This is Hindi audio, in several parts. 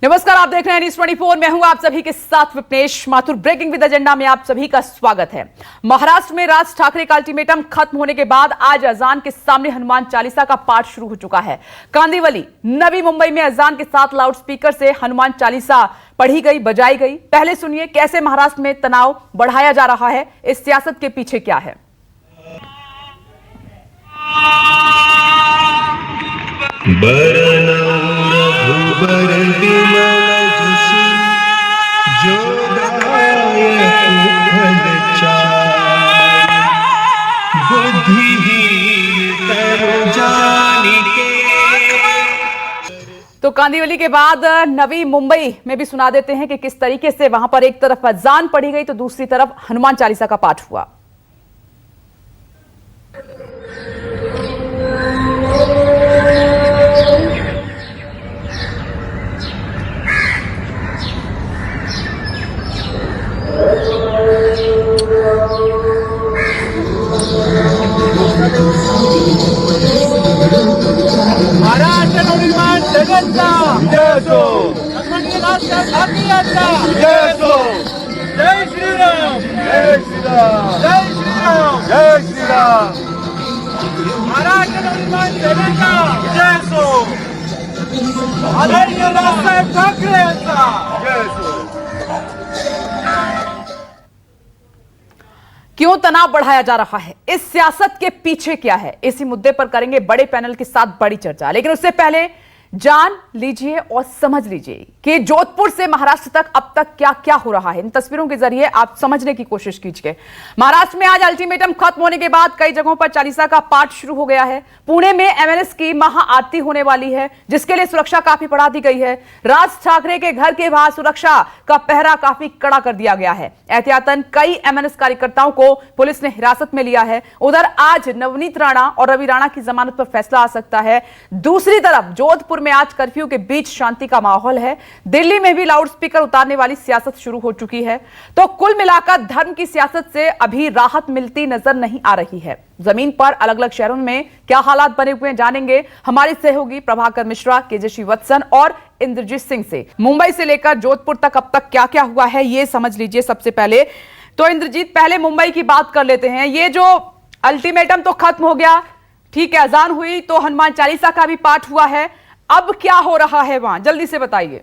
नमस्कार, आप देख रहे हैं न्यूज़ 24। मैं हूं आप सभी के साथ Vipnesh Mathur. Breaking with agenda में आप सभी का स्वागत है। महाराष्ट्र में राज ठाकरे का अल्टीमेटम खत्म होने के बाद आज अजान के सामने हनुमान चालीसा का पाठ शुरू हो चुका है। कांदिवली, नवी मुंबई में अजान के साथ लाउडस्पीकर से हनुमान चालीसा पढ़ी गई, बजाई गई। पहले सुनिए कैसे महाराष्ट्र में तनाव बढ़ाया जा रहा है, इस सियासत के पीछे क्या है। तो कांदिवली के बाद नवी मुंबई में भी सुना देते हैं कि किस तरीके से वहां पर एक तरफ अजान पढ़ी गई तो दूसरी तरफ हनुमान चालीसा का पाठ हुआ। महाराष्ट्र नवनिर्माण जगतचा जय हो, सन्माननीय राष्ट्र ठाकरेंचा जय हो। जय श्रीराम, जय श्रीराम, जय श्रीराम, जय श्रीराम। महाराष्ट्र नवनिर्माण जगतचा जय हो, आदरणीय राजसाहेब ठाकरे यांचा जय हो। क्यों तनाव बढ़ाया जा रहा है, इस सियासत के पीछे क्या है, इसी मुद्दे पर करेंगे बड़े पैनल के साथ बड़ी चर्चा। लेकिन उससे पहले जान लीजिए और समझ लीजिए कि जोधपुर से महाराष्ट्र तक अब तक क्या क्या हो रहा है। इन तस्वीरों के जरिए आप समझने की कोशिश कीजिए। महाराष्ट्र में आज अल्टीमेटम खत्म होने के बाद कई जगहों पर चालीसा का पाठ शुरू हो गया है। पुणे में एमएनएस की महाआरती होने वाली है, जिसके लिए सुरक्षा काफी बढ़ा दी गई है। राज ठाकरे के घर के बाहर सुरक्षा का पहरा काफी कड़ा कर दिया गया है। एहतियातन कई एमएनएस कार्यकर्ताओं को पुलिस ने हिरासत में लिया है। उधर आज नवनीत राणा और रवि राणा की जमानत पर फैसला आ सकता है। दूसरी तरफ जोधपुर में आज कर्फ्यू के बीच शांति का माहौल है। दिल्ली में भी लाउडस्पीकर उतारने वाली सियासत शुरू हो चुकी है। तो कुल मिलाकर धर्म की सियासत से अभी राहत मिलती नजर नहीं आ रही है। जमीन पर अलग अलग शहरों में क्या हालात बने हुए हैं जानेंगे हमारी सहयोगी प्रभाकर मिश्रा, केजे श्रीवत्सन और इंद्रजीत सिंह से। मुंबई से लेकर जोधपुर तक अब तक क्या क्या हुआ है ये समझ लीजिए। सबसे पहले तो इंद्रजीत, पहले मुंबई की बात कर लेते हैं। ये जो अल्टीमेटम तो खत्म हो गया, ठीक है, अजान हुई तो हनुमान चालीसा का भी पाठ हुआ है। अब क्या हो रहा है वहां, जल्दी से बताइए।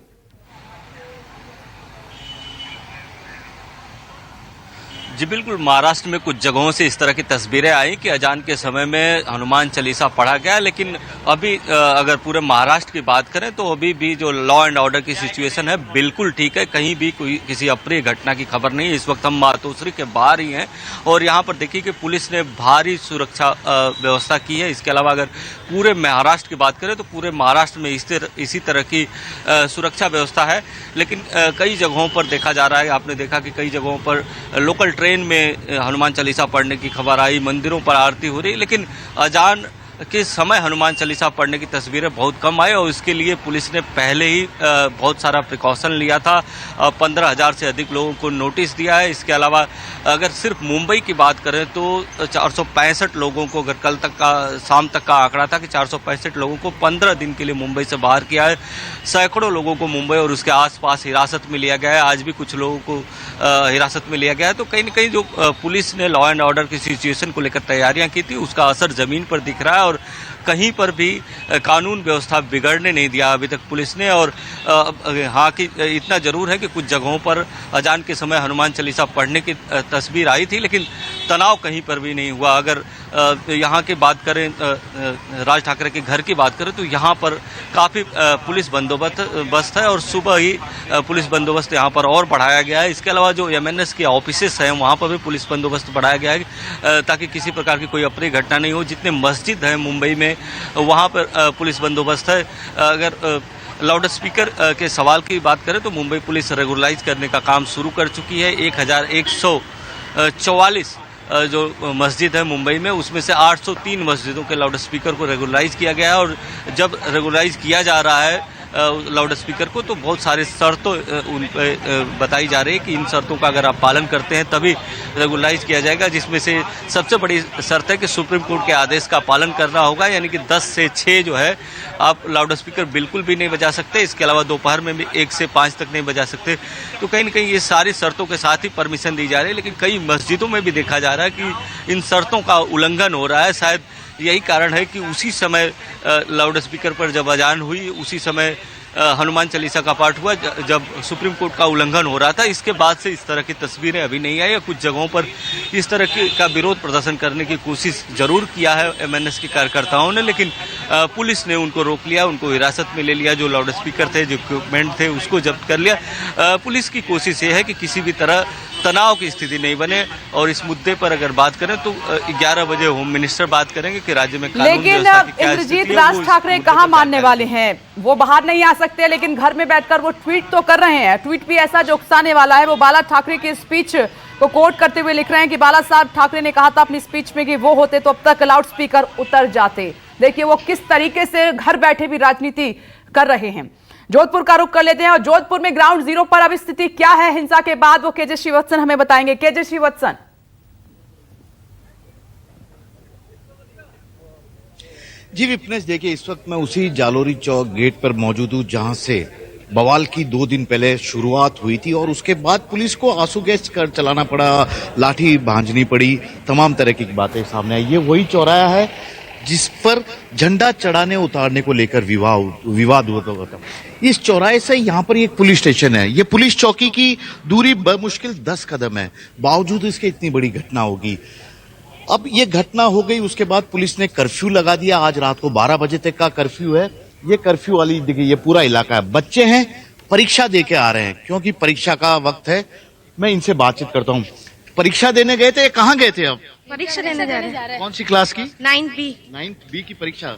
जी बिल्कुल, महाराष्ट्र में कुछ जगहों से इस तरह की तस्वीरें आई कि अजान के समय में हनुमान चालीसा पढ़ा गया। लेकिन अभी अगर पूरे महाराष्ट्र की बात करें तो अभी भी जो लॉ एंड ऑर्डर की सिचुएशन है बिल्कुल ठीक है। कहीं भी कोई किसी अप्रिय घटना की खबर नहीं है। इस वक्त हम मातोश्री के बाहर ही हैं और यहाँ पर देखिए कि पुलिस ने भारी सुरक्षा व्यवस्था की है। इसके अलावा अगर पूरे महाराष्ट्र की बात करें तो पूरे महाराष्ट्र में इसी तरह की सुरक्षा व्यवस्था है। लेकिन कई जगहों पर देखा जा रहा है, आपने देखा कि कई जगहों पर लोकल ट्रेन में हनुमान चालीसा पढ़ने की खबर आई, मंदिरों पर आरती हो रही, लेकिन अजान के समय हनुमान चालीसा पढ़ने की तस्वीरें बहुत कम आई और इसके लिए पुलिस ने पहले ही बहुत सारा प्रिकॉशन लिया था। 15,000 से अधिक लोगों को नोटिस दिया है। इसके अलावा अगर सिर्फ मुंबई की बात करें तो 465 लोगों को, अगर कल तक का शाम तक का आंकड़ा था कि 465 लोगों को 15 दिन के लिए मुंबई से बाहर किया है। सैकड़ों लोगों को मुंबई और उसके आसपास हिरासत में लिया गया है। आज भी कुछ लोगों को हिरासत में लिया गया है। तो कहीं न कहीं जो पुलिस ने लॉ एंड ऑर्डर की सिचुएशन को लेकर तैयारियां की थी उसका असर जमीन पर दिख रहा है और कहीं पर भी कानून व्यवस्था बिगड़ने नहीं दिया अभी तक पुलिस ने। और हाँ कि इतना जरूर है कि कुछ जगहों पर अजान के समय हनुमान चालीसा पढ़ने की तस्वीर आई थी, लेकिन तनाव कहीं पर भी नहीं हुआ। अगर यहाँ की बात करें, राज ठाकरे के घर की बात करें तो यहाँ पर काफ़ी पुलिस बंदोबस्त है और सुबह ही पुलिस बंदोबस्त यहाँ पर और बढ़ाया गया है। इसके अलावा जो एमएनएस के ऑफिसेस हैं वहाँ पर भी पुलिस बंदोबस्त बढ़ाया गया है ताकि किसी प्रकार की कोई अप्रिय घटना नहीं हो। जितने मस्जिद हैं मुंबई में वहाँ पर पुलिस बंदोबस्त है। अगर लाउड स्पीकर के सवाल की बात करें तो मुंबई पुलिस रेगुलराइज करने का काम शुरू कर चुकी है। 1144 जो मस्जिद है मुंबई में, उसमें से 803 मस्जिदों के लाउड स्पीकर को रेगुलराइज किया गया है। और जब रेगुलराइज किया जा रहा है लाउड स्पीकर को, तो बहुत सारे शर्तों उन बताई जा रही है कि इन शर्तों का अगर आप पालन करते हैं तभी रेगुलराइज किया जाएगा, जिसमें से सबसे बड़ी शर्त है कि सुप्रीम कोर्ट के आदेश का पालन करना होगा, यानी कि 10 से 6 जो है आप लाउड स्पीकर बिल्कुल भी नहीं बजा सकते। इसके अलावा दोपहर में भी 1 से 5 तक नहीं बजा सकते। तो कहीं ना कहीं ये सारी शर्तों के साथ ही परमिशन दी जा रही है, लेकिन कई मस्जिदों में भी देखा जा रहा है कि इन शर्तों का उल्लंघन हो रहा है। शायद यही कारण है कि उसी समय लाउड स्पीकर पर जब अजान हुई उसी समय हनुमान चालीसा का पाठ हुआ जब सुप्रीम कोर्ट का उल्लंघन हो रहा था। इसके बाद से इस तरह की तस्वीरें अभी नहीं आई। कुछ जगहों पर इस तरह का विरोध प्रदर्शन करने की कोशिश जरूर किया है एमएनएस के कार्यकर्ताओं ने, लेकिन पुलिस ने उनको रोक लिया, उनको हिरासत में ले लिया। जो लाउड स्पीकर थे, जो इक्विपमेंट थे, उसको जब्त कर लिया। पुलिस की कोशिश ये है कि किसी भी तरह तनाव की स्थिति नहीं बने। और इस मुद्दे पर अगर बात करें तो 11 बजे होम मिनिस्टर बात करेंगे कि राज्य में कानून लेकिन व्यवस्था की क्या इंद्रजीत, स्थिति है, राज वो इस ठाकरे मुद्दे कहाँ पर मानने जानकारी वाले हैं? वो बाहर नहीं आ सकते, लेकिन घर में बैठकर वो ट्वीट तो कर रहे हैं। ट्वीट भी ऐसा जो उकसाने वाला है। वो बाला ठाकरे की स्पीच को कोट करते हुए लिख रहे हैं कि बाला साहब ठाकरे ने कहा था अपनी स्पीच में कि वो होते तो अब तक लाउड स्पीकर उतर जाते। देखिए वो किस तरीके से घर बैठे भी राजनीति कर रहे हैं। जोधपुर का रुख कर लेते हैं और जोधपुर में ग्राउंड जीरो पर अब स्थिति क्या है हिंसा के बाद, वो केजे श्रीवत्सन हमें बताएंगे। केजे श्रीवत्सन। जी विपनेश, देखिए इस वक्त मैं उसी जालोरी चौक गेट पर मौजूद हूं जहां से बवाल की 2 दिन पहले शुरुआत हुई थी और उसके बाद पुलिस को आंसू गैस कर चलाना पड़ा, लाठी भांजनी पड़ी, तमाम तरह की बातें सामने आई। ये वही चौराहा है जिस पर झंडा चढ़ाने उतारने को लेकर विवाद हुआ था। इस चौराहे से यहाँ पर एक पुलिस स्टेशन है। ये पुलिस चौकी की दूरी बमुश्किल 10 कदम है, बावजूद इसके इतनी बड़ी घटना होगी। अब ये घटना हो गई, उसके बाद पुलिस ने कर्फ्यू लगा दिया। आज रात को 12 बजे तक का कर्फ्यू है। ये कर्फ्यू वाली देखिए ये पूरा इलाका है। बच्चे हैं, परीक्षा दे के आ रहे हैं क्योंकि परीक्षा का वक्त है। मैं इनसे बातचीत करता हूँ। परीक्षा देने गए थे, कहाँ गए थे? अब परीक्षा देने जा रहे हैं। कौन सी क्लास की? 9th B की परीक्षा।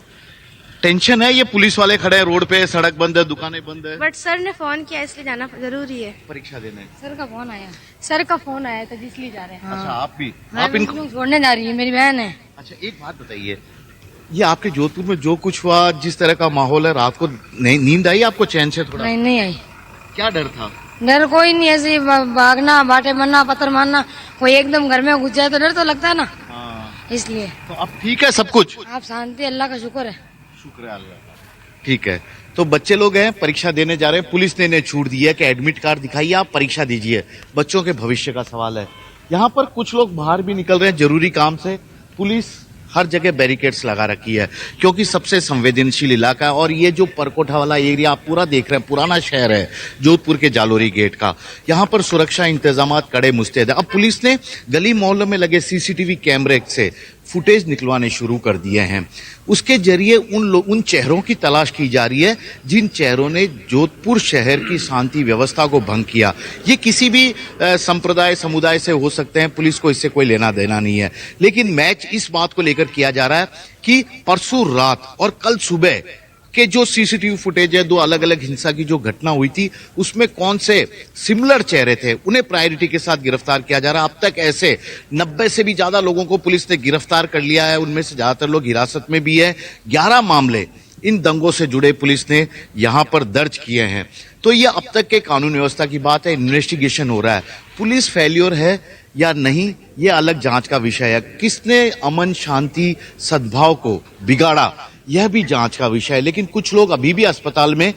टेंशन है? ये पुलिस वाले खड़े हैं रोड पे, सड़क बंद है, दुकानें बंद है। बट सर ने फोन किया इसलिए जाना जरूरी है। परीक्षा देने सर का फोन आया था इसलिए जा रहे हैं। अच्छा, आप भी? हाँ, आप इनको छोड़ने जा रही है, मेरी बहन है। अच्छा, एक बात बताइए, ये आपके जोधपुर में जो कुछ हुआ, जिस तरह का माहौल है, रात को नींद आई आपको चैन से? थोड़ा नहीं आई। क्या डर था? डर कोई नहीं, ऐसे भागना, बाटे बनना, पत्थर मारना, कोई एकदम घर में घुस जाए तो डर तो लगता है ना। इसलिए तो अब ठीक है सब कुछ? आप शांति, अल्लाह का शुक्र है। शुक्र है अल्लाह का। ठीक है, तो बच्चे लोग हैं, परीक्षा देने जा रहे हैं। पुलिस ने इन्हें छूट दी है कि एडमिट कार्ड दिखाइए, आप परीक्षा दीजिए। बच्चों के भविष्य का सवाल है। यहाँ पर कुछ लोग बाहर भी निकल रहे हैं जरूरी काम से। पुलिस हर जगह बैरिकेड्स लगा रखी है क्योंकि सबसे संवेदनशील इलाका है। और ये जो परकोटा वाला एरिया आप पूरा देख रहे हैं, पुराना शहर है जोधपुर के जालोरी गेट का। यहाँ पर सुरक्षा इंतजाम कड़े मुस्तैद है। अब पुलिस ने गली मोहल्लों में लगे सीसीटीवी कैमरे से फुटेज निकलवाने शुरू कर दिए हैं। उसके जरिए उन चेहरों की तलाश की जा रही है जिन चेहरों ने जोधपुर शहर की शांति व्यवस्था को भंग किया। ये किसी भी संप्रदाय समुदाय से हो सकते हैं, पुलिस को इससे कोई लेना देना नहीं है। लेकिन मैच इस बात को लेकर किया जा रहा है कि परसों रात और कल सुबह के जो सीसीटीवी फुटेज है, 2 अलग अलग हिंसा की जो घटना हुई थी, उसमें कौन से सिमिलर चेहरे थे, उन्हें प्रायोरिटी के साथ गिरफ्तार किया जा रहा है। अब तक ऐसे 90 से भी ज्यादा लोगों को पुलिस ने गिरफ्तार कर लिया है। उनमें से ज्यादातर लोग हिरासत में भी है। 11 मामले इन दंगों से जुड़े पुलिस ने यहां पर दर्ज किए हैं। तो ये अब तक के कानून व्यवस्था की बात है, इन्वेस्टिगेशन हो रहा है। पुलिस फेल्योर है या नहीं, ये अलग जांच का विषय है। किसने अमन शांति सद्भाव को बिगाड़ा, यह भी जांच का विषय है। लेकिन कुछ लोग अभी भी अस्पताल में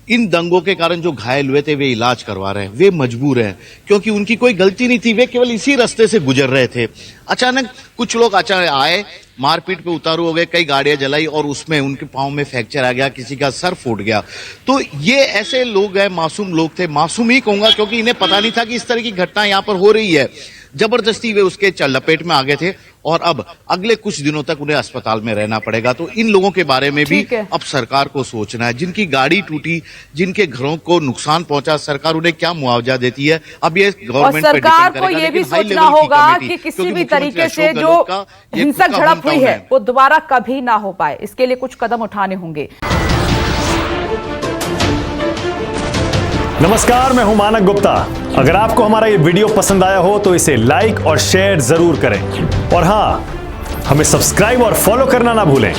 इन दंगों के कारण जो घायल हुए थे वे इलाज करवा रहे हैं। वे मजबूर हैं क्योंकि उनकी कोई गलती नहीं थी, वे केवल इसी रास्ते से गुजर रहे थे। अचानक कुछ लोग अचानक आए, मारपीट पे उतारू हो गए, कई गाड़ियां जलाई और उसमें उनके पांव में फ्रैक्चर आ गया, किसी का सर फूट गया। तो ये ऐसे लोग हैं, मासूम लोग थे, मासूम ही कहूंगा क्योंकि इन्हें पता नहीं था कि इस तरह की घटना यहां पर हो रही है। जबरदस्ती वे उसके लपेट में आ गए थे और अब अगले कुछ दिनों तक उन्हें अस्पताल में रहना पड़ेगा। तो इन लोगों के बारे में भी अब सरकार को सोचना है। जिनकी गाड़ी टूटी, जिनके घरों को नुकसान पहुंचा, सरकार उन्हें क्या मुआवजा देती है, अब ये गवर्नमेंट पर सरकार को ये भी सोचना होगा कि किसी भी तरीके से जो हिंसक झड़प हुई है वो दोबारा कभी ना हो पाए, इसके लिए कुछ कदम उठाने होंगे। नमस्कार, मैं हूं मानक गुप्ता। अगर आपको हमारा ये वीडियो पसंद आया हो तो इसे लाइक और शेयर जरूर करें और हां, हमें सब्सक्राइब और फॉलो करना ना भूलें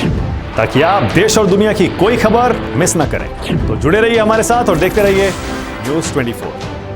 ताकि आप देश और दुनिया की कोई खबर मिस ना करें। तो जुड़े रहिए हमारे साथ और देखते रहिए न्यूज़ 24।